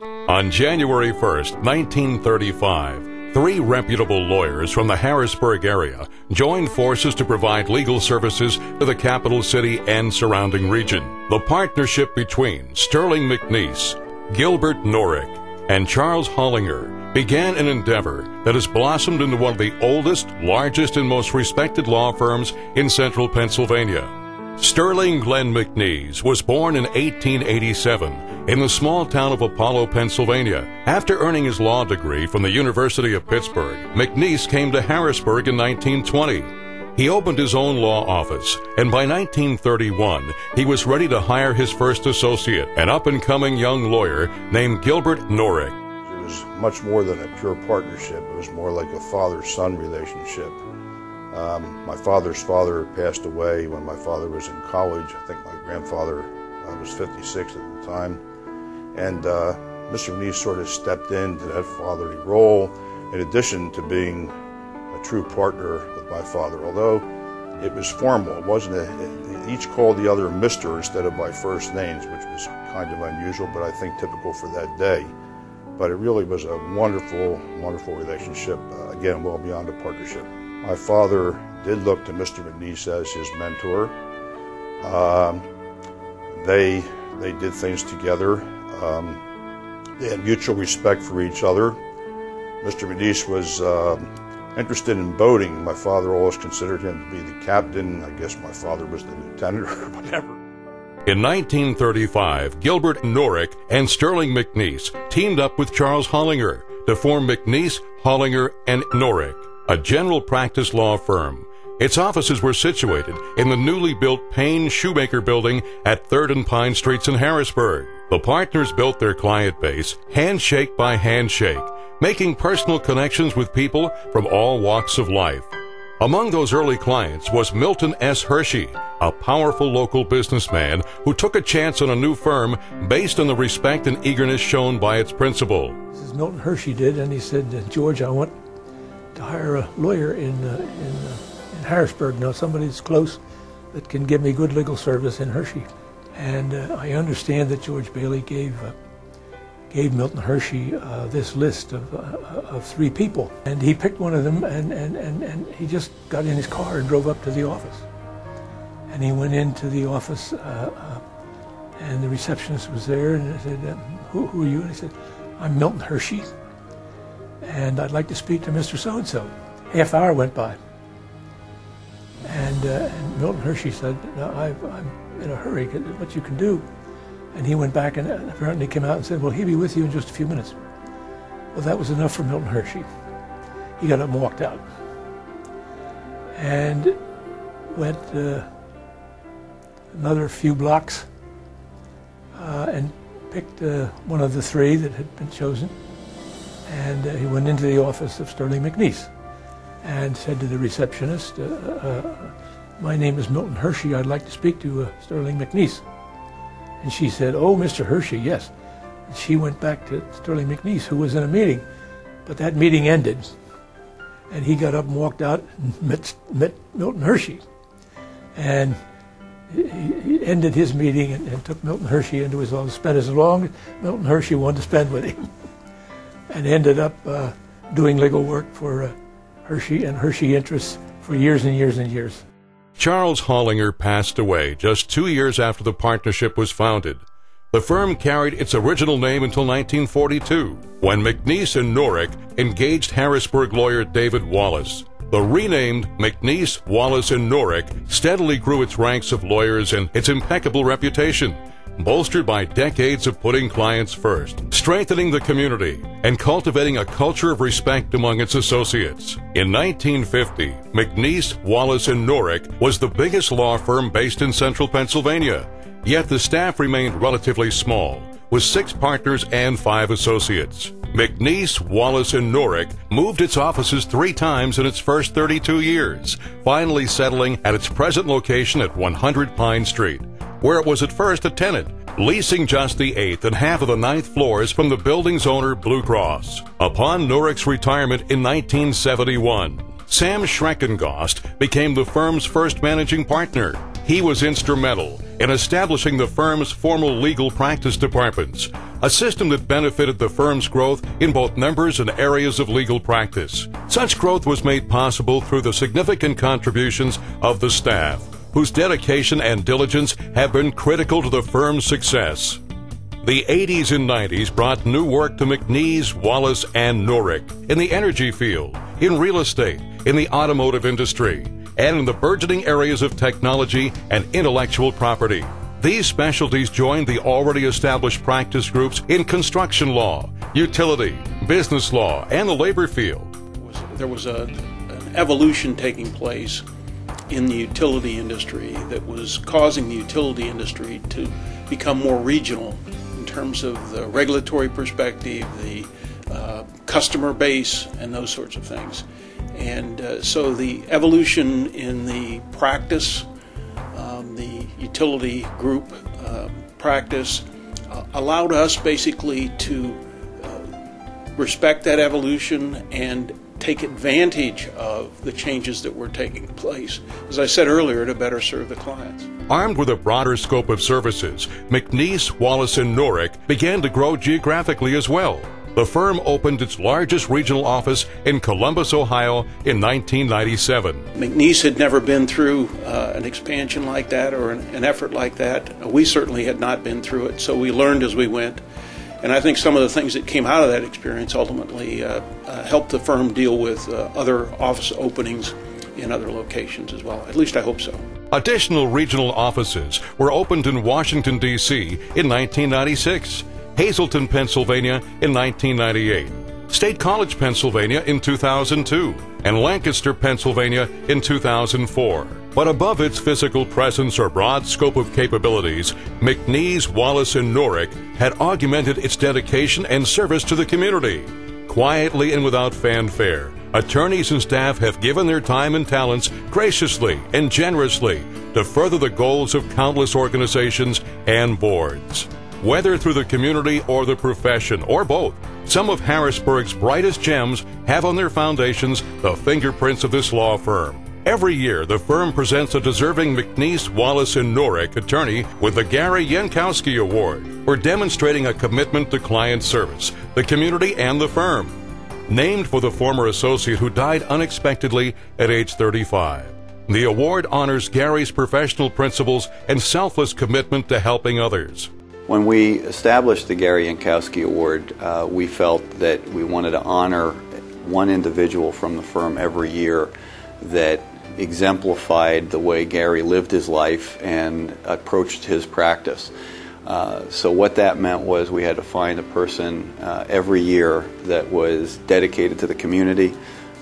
On January 1st, 1935, three reputable lawyers from the Harrisburg area joined forces to provide legal services to the capital city and surrounding region. The partnership between Sterling McNees, Gilbert Nurick, and Charles Hollinger began an endeavor that has blossomed into one of the oldest, largest, and most respected law firms in central Pennsylvania. Sterling Glenn McNees was born in 1887 in the small town of Apollo, Pennsylvania. After earning his law degree from the University of Pittsburgh, McNees came to Harrisburg in 1920. He opened his own law office, and by 1931, he was ready to hire his first associate, an up-and-coming young lawyer named Gilbert Nurick. It was much more than a pure partnership. It was more like a father-son relationship. My father's father passed away when my father was in college. I think my grandfather was 56 at the time. And Mr. McNees sort of stepped into that fatherly role in addition to being a true partner with my father. Although it was formal, it wasn't each called the other Mr. instead of by first names, which was kind of unusual, but I think typical for that day. But it really was a wonderful, wonderful relationship, again, well beyond a partnership. My father did look to Mr. McNees as his mentor. They did things together. They had mutual respect for each other. Mr. McNees was interested in boating. My father always considered him to be the captain. I guess my father was the lieutenant or whatever. In 1935, Gilbert Nurick and Sterling McNees teamed up with Charles Hollinger to form McNees, Hollinger, and Nurick, a general practice law firm. Its offices were situated in the newly built Payne Shoemaker Building at 3rd and Pine Streets in Harrisburg. The partners built their client base handshake by handshake, making personal connections with people from all walks of life. Among those early clients was Milton S. Hershey, a powerful local businessman who took a chance on a new firm based on the respect and eagerness shown by its principal. This is Milton Hershey did, and he said, George, I want to hire a lawyer in Harrisburg, now somebody that's close that can give me good legal service in Hershey. And I understand that George Bailey gave Milton Hershey this list of three people, and he picked one of them, and he just got in his car and drove up to the office. And he went into the office, and the receptionist was there, and I said, who are you? And he said, I'm Milton Hershey, and I'd like to speak to Mr. So-and-so. Half hour went by, and Milton Hershey said, no, I'm in a hurry, what you can do. And he went back and apparently came out and said, well, he'll be with you in just a few minutes. Well, that was enough for Milton Hershey. He got up and walked out. And went another few blocks and picked one of the three that had been chosen. And he went into the office of Sterling McNees and said to the receptionist, my name is Milton Hershey. I'd like to speak to Sterling McNees. And she said, oh, Mr. Hershey, yes. And she went back to Sterling McNees, who was in a meeting. But that meeting ended. And he got up and walked out and met Milton Hershey. And he ended his meeting and took Milton Hershey into his office, spent as long as Milton Hershey wanted to spend with him. And ended up doing legal work for Hershey and Hershey Interests for years and years and years. Charles Hollinger passed away just 2 years after the partnership was founded. The firm carried its original name until 1942, when McNees and Nurick engaged Harrisburg lawyer David Wallace. The renamed McNees, Wallace, and Nurick steadily grew its ranks of lawyers and its impeccable reputation, bolstered by decades of putting clients first, strengthening the community, and cultivating a culture of respect among its associates. In 1950, McNees, Wallace, and Nurick was the biggest law firm based in central Pennsylvania, yet the staff remained relatively small, with 6 partners and 5 associates. McNees, Wallace, and Nurick moved its offices 3 times in its first 32 years, finally settling at its present location at 100 Pine Street, where it was at first a tenant, leasing just the 8th and half of the 9th floors from the building's owner, Blue Cross. Upon Nurick's retirement in 1971, Sam Schreckengost became the firm's first managing partner. He was instrumental in establishing the firm's formal legal practice departments, a system that benefited the firm's growth in both numbers and areas of legal practice. Such growth was made possible through the significant contributions of the staff, whose dedication and diligence have been critical to the firm's success. The 80s and 90s brought new work to McNees, Wallace, and Nurick in the energy field, in real estate, in the automotive industry, and in the burgeoning areas of technology and intellectual property. These specialties joined the already established practice groups in construction law, utility, business law, and the labor field. There was an evolution taking place in the utility industry that was causing the utility industry to become more regional in terms of the regulatory perspective, the customer base, and those sorts of things. And so the evolution in the practice, the utility group practice, allowed us basically to respect that evolution and take advantage of the changes that were taking place, as I said earlier, to better serve the clients. Armed with a broader scope of services, McNees, Wallace, and Nurick began to grow geographically as well. The firm opened its largest regional office in Columbus, Ohio in 1997. McNees had never been through an expansion like that or an effort like that. We certainly had not been through it, so we learned as we went. And I think some of the things that came out of that experience ultimately helped the firm deal with other office openings in other locations as well. At least I hope so. Additional regional offices were opened in Washington, D.C. in 1996, Hazleton, Pennsylvania in 1998, State College, Pennsylvania in 2002, and Lancaster, Pennsylvania in 2004. But above its physical presence or broad scope of capabilities, McNees, Wallace, and Nurick had augmented its dedication and service to the community. Quietly and without fanfare, attorneys and staff have given their time and talents graciously and generously to further the goals of countless organizations and boards. Whether through the community or the profession, or both, some of Harrisburg's brightest gems have on their foundations the fingerprints of this law firm. Every year, the firm presents a deserving McNees, Wallace, and Nurick attorney with the Gary Yankowski Award for demonstrating a commitment to client service, the community, and the firm. Named for the former associate who died unexpectedly at age 35. The award honors Gary's professional principles and selfless commitment to helping others. When we established the Gary Yankowski Award, we felt that we wanted to honor one individual from the firm every year that exemplified the way Gary lived his life and approached his practice. So what that meant was we had to find a person every year that was dedicated to the community,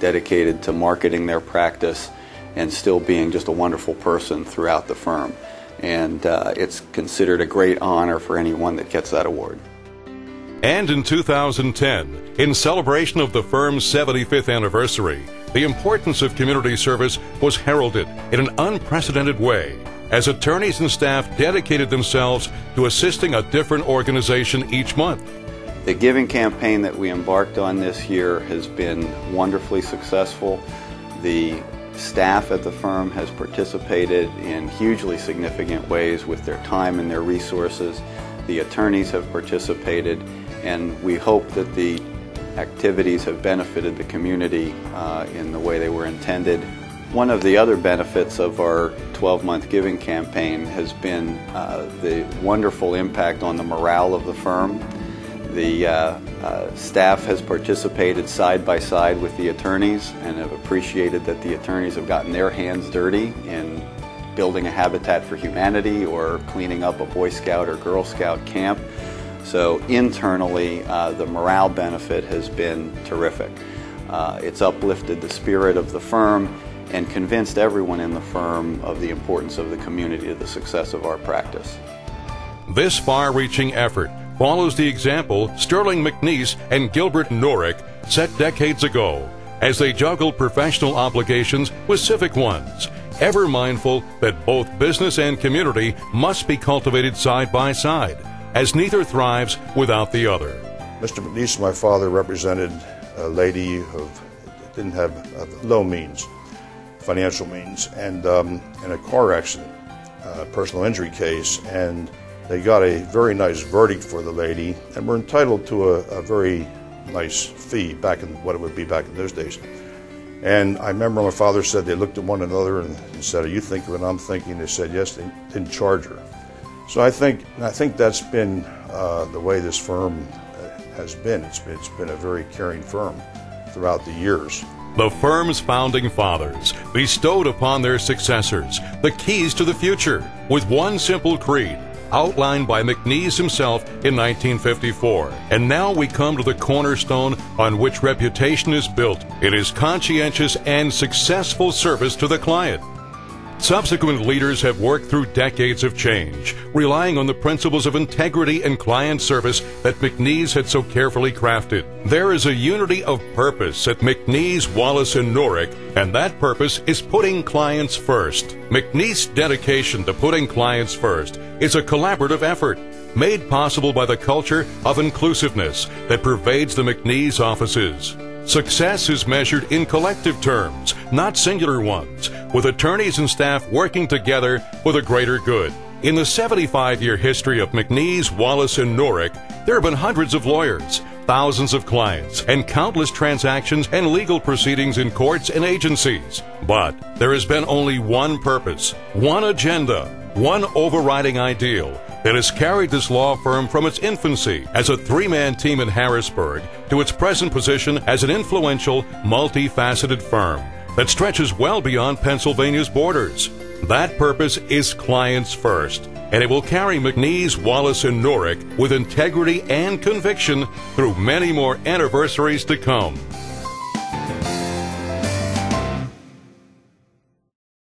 dedicated to marketing their practice, and still being just a wonderful person throughout the firm. And it's considered a great honor for anyone that gets that award. And in 2010, in celebration of the firm's 75th anniversary, the importance of community service was heralded in an unprecedented way as attorneys and staff dedicated themselves to assisting a different organization each month. The giving campaign that we embarked on this year has been wonderfully successful. The staff at the firm has participated in hugely significant ways with their time and their resources. The attorneys have participated, and we hope that the activities have benefited the community in the way they were intended. One of the other benefits of our 12-month giving campaign has been the wonderful impact on the morale of the firm. The staff has participated side by side with the attorneys and have appreciated that the attorneys have gotten their hands dirty in building a Habitat for Humanity or cleaning up a Boy Scout or Girl Scout camp. So internally, the morale benefit has been terrific. It's uplifted the spirit of the firm and convinced everyone in the firm of the importance of the community to the success of our practice. This far-reaching effort follows the example Sterling McNees and Gilbert Nurick set decades ago as they juggled professional obligations with civic ones, ever mindful that both business and community must be cultivated side by side, as neither thrives without the other. Mr. McNees, my father, represented a lady who didn't have low means, financial means, and in a car accident. personal injury case, and they got a very nice verdict for the lady and were entitled to a very nice fee back in what it would be back in those days. And I remember my father said they looked at one another and said, "Are you thinking what I'm thinking?" They said yes. They didn't charge her. So I think that's been the way this firm has been. It's been a very caring firm throughout the years. The firm's founding fathers bestowed upon their successors the keys to the future with one simple creed, outlined by McNees himself in 1954. And now we come to the cornerstone on which reputation is built. It is conscientious and successful service to the client. Subsequent leaders have worked through decades of change, relying on the principles of integrity and client service that McNees had so carefully crafted. There is a unity of purpose at McNees, Wallace, and Nurick, and that purpose is putting clients first. McNees' dedication to putting clients first is a collaborative effort, made possible by the culture of inclusiveness that pervades the McNees offices. Success is measured in collective terms, not singular ones, with attorneys and staff working together for the greater good. In the 75-year history of McNees, Wallace, and Nurick, there have been hundreds of lawyers, thousands of clients, and countless transactions and legal proceedings in courts and agencies. But there has been only one purpose, one agenda, one overriding ideal that has carried this law firm from its infancy as a three-man team in Harrisburg to its present position as an influential, multifaceted firm that stretches well beyond Pennsylvania's borders. That purpose is clients first, and it will carry McNees, Wallace, and Nurick with integrity and conviction through many more anniversaries to come.